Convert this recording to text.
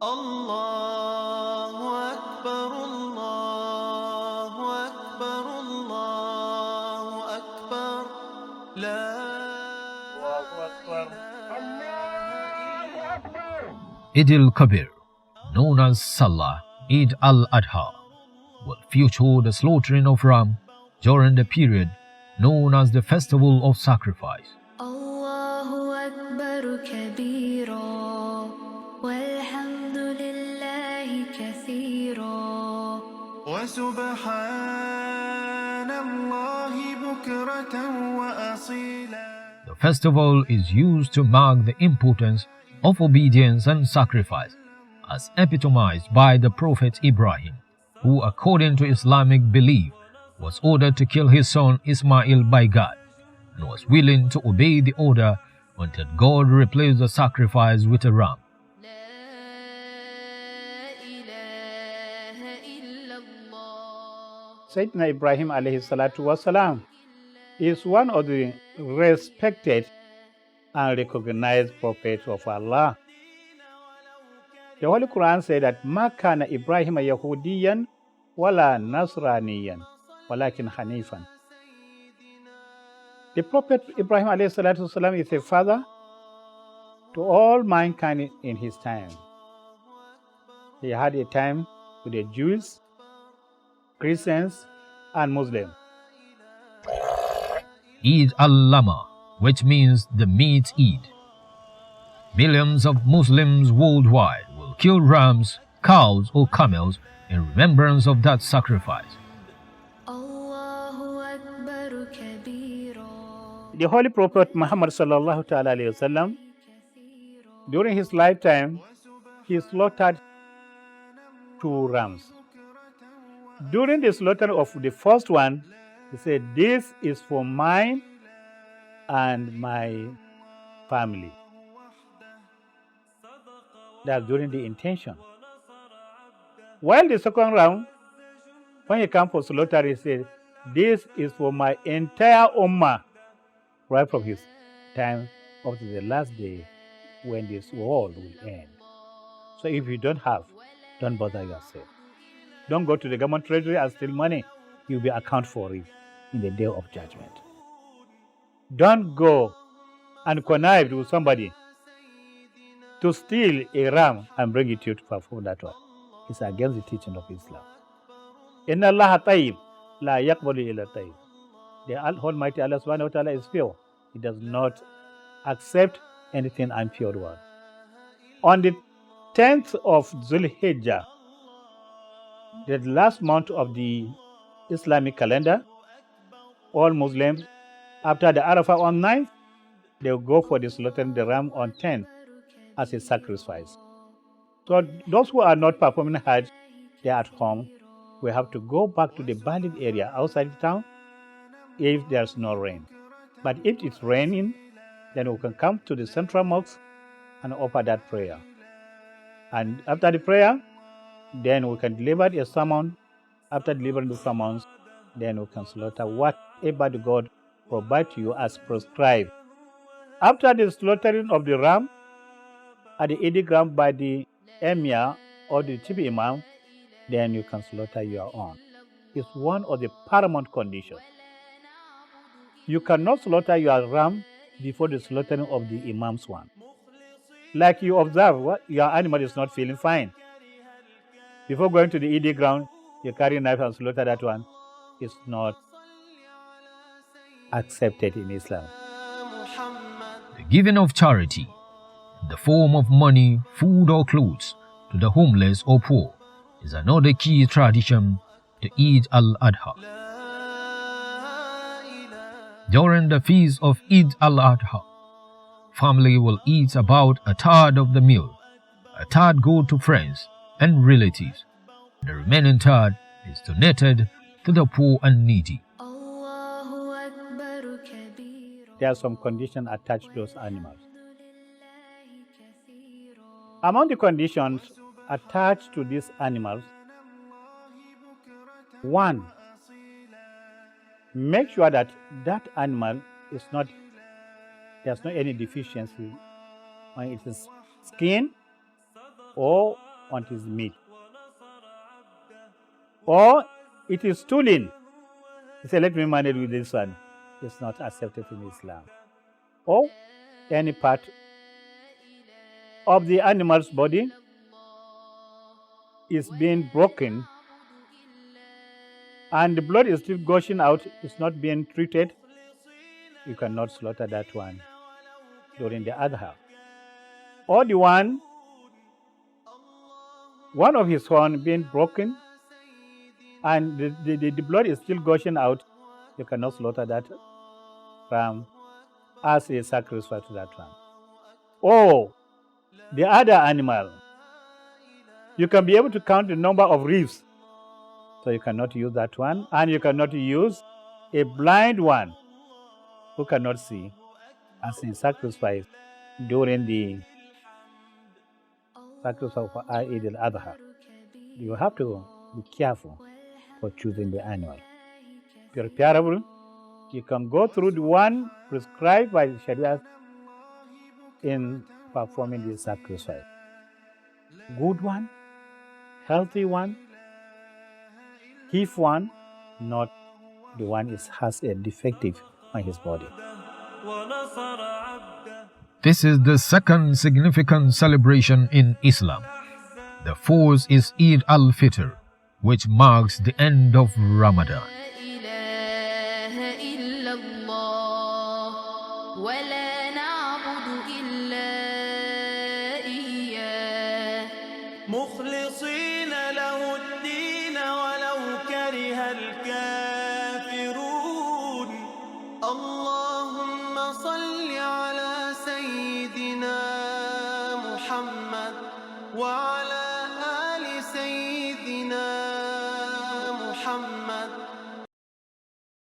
Allahu Akbar, Allahu Akbar, Allahu Akbar, La Eid al-Kabir, known as Salah, Eid al-Adha, will feature the slaughtering of ram during the period known as the Festival of Sacrifice. Allahu Akbar kabira, walhamdulillahi kathira, wa subhanallahi bukratan wa asila. The festival is used to mark the importance of obedience and sacrifice, as epitomized by the Prophet Ibrahim, who, according to Islamic belief, was ordered to kill his son Ismail by God, and was willing to obey the order until God replaced the sacrifice with a ram. Sayyidina Ibrahim alayhi salatu wasalam is one of the respected and recognized prophets of Allah. The Holy Quran said that Ma kana Ibrahim Yahudiyan wala Nasraniyan walakin Hanifan. The Prophet Ibrahim alayhi salatu wasalam is a father to all mankind in his time. He had a time with the Jews, Christians, and Muslims. Eid al-Lama, which means the meat Eid. Millions of Muslims worldwide will kill rams, cows, or camels in remembrance of that sacrifice. Allahu Akbar kabira. The Holy Prophet Muhammad sallallahu alayhi wasallam, during his lifetime, he slaughtered 2 rams. During the slaughter of the first one, he said, "This is for mine and my family." That's during the intention. While the second round, when he came for slaughter, he said, "This is for my entire ummah," right from his time up to the last day when this world will end. So if you don't have, don't bother yourself. Don't go to the government treasury and steal money. You'll be account for it in the day of judgment. Don't go and connive with somebody to steal a ram and bring it to you to perform that one. It's against the teaching of Islam. Inna Allah tayyib, la yaqbalu illa tayyib. The Almighty Allah subhanahu wa ta'ala is pure. He does not accept anything impure one. On the 10th of Zulhijjah, the last month of the Islamic calendar, all Muslims, after the Arafah on 9th, they will go for the slaughtering the ram on 10th as a sacrifice. So those who are not performing Hajj, they are at home. We have to go back to the valid area outside the town if there's no rain. But if it's raining, then we can come to the central mosque and offer that prayer. And after the prayer, then we can deliver a sermon. After delivering the sermons, then we can slaughter whatever the God provide to you as prescribed. After the slaughtering of the ram at the Eid ground by the Emir or the Chief Imam, then you can slaughter your own. It's one of the paramount conditions. You cannot slaughter your ram before the slaughtering of the Imam's one. Like you observe, your animal is not feeling fine. Before going to the Eid ground, you carry a knife and slaughter that one. It's not accepted in Islam. The giving of charity in the form of money, food, or clothes to the homeless or poor is another key tradition to Eid al-Adha. During the feast of Eid al-Adha, family will eat about a third of the meal. A third go to friends and relatives. The remaining third is donated to the poor and needy. Allahu Akbar kabira. There are some conditions attached to those animals. Among the conditions attached to these animals, 1, make sure that that animal is not, there's not any deficiency on its skin or on his meat. Or it is stolen. He said, let me manage with this one. It's not accepted in Islam. Or any part of the animal's body is being broken and the blood is still gushing out, it's not being treated, you cannot slaughter that one during the Adha. Or the one of his horn being broken and the blood is still gushing out, you cannot slaughter that ram as a sacrifice to that ram. Or the other animal, you can be able to count the number of ribs, so you cannot use that one, and you cannot use a blind one who cannot see as a sacrifice during the sacrifice of Eid al-Adha. You have to be careful for choosing the animal. Preferable, you can go through the one prescribed by the Sharia in performing the sacrifice. Good one, healthy one, if one, not the one has a defective on his body. This is the second significant celebration in Islam. The fourth is Eid al-Fitr, which marks the end of Ramadan. مخلصين له الدين ولو كره الكافرون اللهم صل على سيدنا محمد وعلى آل سيدنا محمد